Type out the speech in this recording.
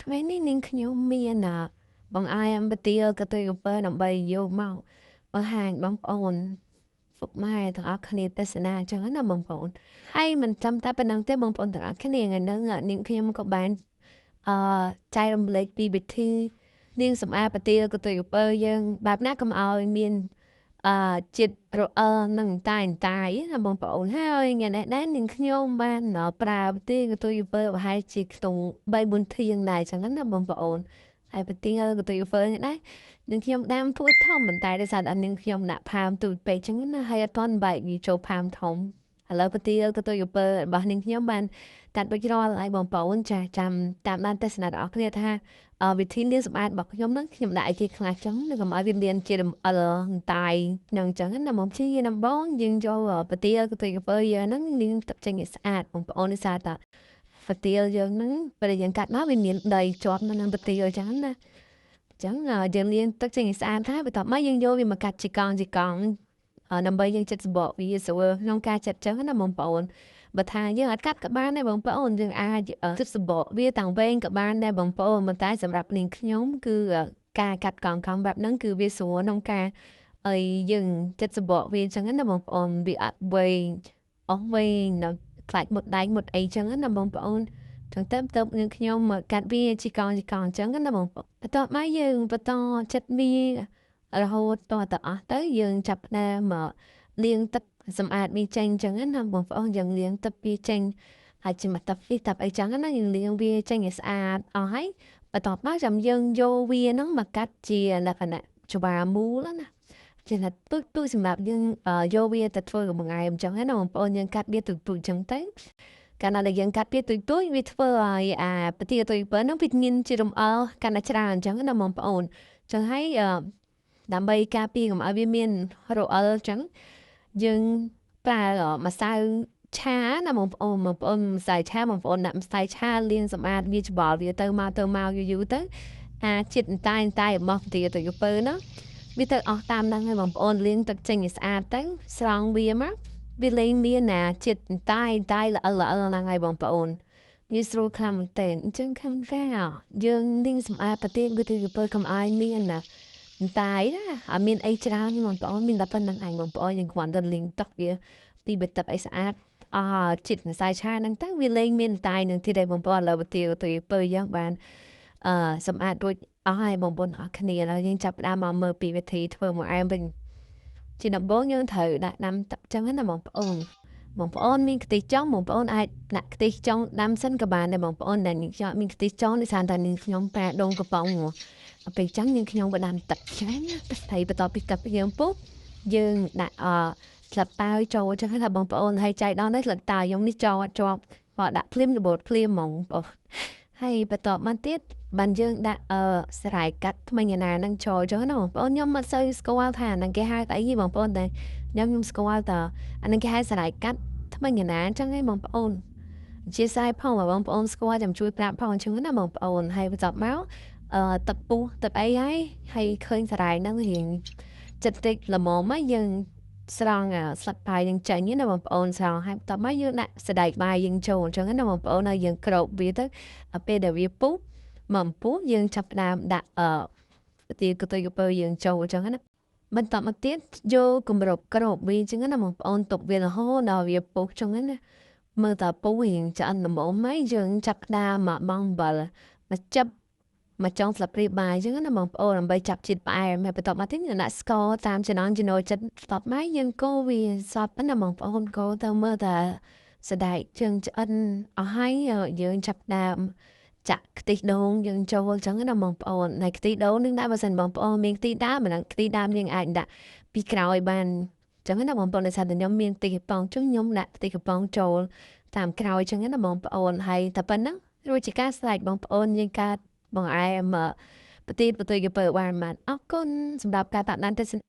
ថ្ងៃនេះនាងខ្ញុំមានបង្អែមគុយទាវកន្ទុយក្រពើដើម្បីយកមកបង្ហាញបងប្អូនពុកម៉ែទាំងអស់គ្នាទស្សនាអញ្ចឹងណាបងប្អូនហើយមិនចាំតែប៉ុណ្ណឹងទេបងប្អូនទាំងអស់គ្នាថ្ងៃហ្នឹងនាងខ្ញុំក៏បានអឺចែករំលែកពីវិធីនាងសម្អាតគុយទាវកន្ទុយក្រពើយើងបែបណាកុំឲ្យមានជាតិរអិលនឹងតែណាបងប្អូនហើយថ្ងៃនេះដែរនាងខ្ញុំបានប្រើប្រទេសកន្ទុយក្រពើប្រហែលជាខ្ទង់3-4ធាងដែរចឹងណាបងប្អូនហើយប្រទេសកន្ទុយក្រពើនេះដែរនាងខ្ញុំដាំទួយធំប៉ុន្តែដោយសារតែនាងខ្ញុំដាក់ផាមទូចពេកចឹងណាហើយអត់ទាន់បែកវាចូលផាមធំឥឡូវប្រទេសកន្ទុយក្រពើរបស់នាងខ្ញុំបានកាត់ដូចរាល់ហើយបងប្អូនចាចាំតាមដានទស្សនារបស់គ្នាថាវិធីលាងសម្អាតរបស់ខ្ញុំហ្នឹងខ្ញុំដាក់អីគេខ្លះចឹងនៅកុំឲ្យវាមានជារំអិលតាយហ្នឹងចឹងណាមកព្យាយាមដំបងយើងចូលប្រទាលកន្ទុយក្រពើយើងហ្នឹងលាងទឹកចេញឲ្យស្អាតបងប្អូននេះសារតាប្រទាលយើងហ្នឹងពេលយើងកាត់មកវាមានដីជាប់នៅនឹងប្រទាលចឹងណាចឹងយើងលាងទឹកចេញឲ្យស្អាតហើយបន្ទាប់មកយើងយកវាមកកាត់ជាកង់ដើម្បីយើងចិតសម្បកវាស្រួលក្នុងការចិតចឹងណាបងប្អូនបើថាយើងអាចកាត់ក៏បានដែរបងប្អូនយើងអាចចិតសម្បកវាតាំងវែងក៏បានដែរបងប្អូនប៉ុន្តែសម្រាប់នាងខ្ញុំគឺការកាត់កង់បែបហ្នឹងគឺវាស្រួលក្នុងការឲ្យយើងចិតសម្បកវាចឹងណាបងប្អូនវាអត់វែងអស់វែងដល់ខ្លាច់មុតដែកមុតអីចឹងណាបងប្អូនចឹងទៅនាងខ្ញុំកាត់វាជាកង់ចឹងណាបងប្អូនបន្ទាប់មកយើងបន្តចិតវារហូតតទៅអស់ទៅយើងចាប់ផ្ដើមមកលាងទឹកសម្អាតវាចេញចឹងណាបងប្អូនយើងលាងទឹកវាចេញហើយជាមកតាប់អីចឹងណាយើងលាងវាចេញឲ្យស្អាតអស់ហើយបន្ទាប់មកចាំយើងយកវាហ្នឹងមកកាត់ជាលក្ខណៈច្បាមូលណាជាណាទូចសម្រាប់យើងយកវាទៅធ្វើបង្អែមចឹងណាបងប្អូនយើងកាត់វាទូចចឹងទៅកាលណាដែលយើងកាត់វាទូចវាធ្វើឲ្យប្រទាលទុយពើហ្នឹងវាមានជារំអិលកាន់តែច្រើនចឹងណាបងប្អូនចឹងហើយដើម្បីការពារកុំឲ្យវាមានរអិលចឹងយើងប្រើម្សៅឆាណាបងប្អូនម្សៅឆាបងប្អូនដាក់ម្សៅឆាលាងសម្អាតវាច្បល់វាទៅមកយូរទៅជាតិតែរបស់ប្រទាលទុយពើហ្នឹងវាទៅអស់តាមហ្នឹងហើយបងប្អូនលាងទឹកចេញឲ្យស្អាតទៅស្រង់វាមកវាលែងមានជាតិតែល្អហ្នឹងហើយបងប្អូនងាយស្រួលខ្លាំងមែនទែនអញ្ចឹងខាងការយើងលាងសម្អាតប្រទេសគឺពើកុំឲ្យមានតែណាអត់មានអីច្រើនបងប្អូនមានតែប៉ុណ្្នឹងឯងបងប្អូនយើងគ្រាន់តែលាងទឹកវាទីបិទទឹកឲ្យស្អាតជាតិម្សៅឆាហ្នឹងទៅវាលែងមានតែនឹងទៀតឯងបងប្អូនឥឡូវប្រទាលទុយពើយើងបានសម្អាតរួចអស់ហើយបងប្អូនអរគ្នាឥឡូវយើងចាប់ផ្ដើមមកមើលពីវិធីធ្វើបង្អែមវិញជាដំបូងយើងត្រូវដាក់ដាំទឹកចឹងណាបងប្អូនមានខ្ទិះចុងបងប្អូនអាចដាក់ខ្ទិះចុងដាំសិនក៏បានដែរបងប្អូនដែលមានខ្ទិះចុងនេះសារតែនាងខ្ញុំប្រើដូងកំប៉ុងពេលចឹងនាងខ្ញុំក៏ដាំទឹកចឹងហើយបន្ទាប់ពីទឹកយើងពុះយើងដាក់ស្លឹកតើយចូលចឹងថាបងប្អូនហើយចៃដន្យដែរស្លឹកតើយខ្ញុំនេះជាប់បើដាក់ភ្លាមរបូតភ្លាមហ្មងបងហើយបន្ទាប់មកទៀតបានយើងដាក់ស្រែកាត់ថ្មិញណាហ្នឹងចូលចឹងណាបងប្អូនខ្ញុំមិនសូវស្គាល់ថាហ្នឹងគេហៅតែអីទេបងប្អូនតែខ្ញុំស្គាល់តែអាហ្នឹងគេហៅស្រែកាត់ថ្មិញណាចឹងឯងបងប្អូនអធិស្ឋានផងបងប្អូនស្គាល់ចាំជួយប្រាប់ផងចឹងណាបងប្អូនហើយបន្ទាប់មកទឹកពុះទឹកអីហើយឃើញស្រែហ្នឹងរៀងចិត្តតិចល្មមយើងស្រង់ស្លឹកតើយយើងចេញណាបងប្អូនស្រង់ហើយបន្ទាប់មកយើងដាក់សណ្តែកបាយយើងចូលអញ្ចឹងណាបងប្អូនហើយយើងគ្របវាទៅពេលដែលវាពុះយើងចាប់ផ្ដើមដាក់ប្រទាលកន្ទុយក្រពើយើងចូលអញ្ចឹងណាបន្ទាប់មកទៀតយកគម្របគ្របវាអញ្ចឹងណាបងប្អូនទុកវារហូតដល់វាពុះអញ្ចឹងណាមើលតើពុះរៀងឆ្អិនល្មមហើយយើងចាប់ផ្ដើមមកបង់អំបិលមកចាប់មកចុងស្លាបព្រាបាយអញ្ចឹងណាបងប្អូនដើម្បីចាប់ជាតិផ្អែមហើយបន្ទាប់មកទៀតយើងដាក់ស្ករតាមចំណង់ចំណូលចិត្តបន្ទាប់មកយើងកូរវាសព្វណាបងប្អូនកូរទៅមើលតើសណ្តែកជើងឆ្អិនអស់ហើយយើងចាប់ផ្ដើមចាក់ខ្ទិះដូងយើងចូលអញ្ចឹងណាបងប្អូនហើយខ្ទិះដូងនឹងដាក់បើសិនបងប្អូនមានខ្ទិះដើមមិនខ្ទិះដើមយើងអាចដាក់ពីក្រោយបានអញ្ចឹងណាបងប្អូនដោយសារតែខ្ញុំមានខ្ទិះកំប៉ុងជុំខ្ញុំដាក់ខ្ទិះកំប៉ុងចូលតាមក្រោយអញ្ចឹងណាបងប្អូនហើយតែប៉ុណ្ណឹងរួចជាការស្រេចបងប្អូនយើងកាត់បង្អែមប្រទាលកន្ទុយក្រពើបានអរគុណសម្រាប់ការតាមដានទស្សនា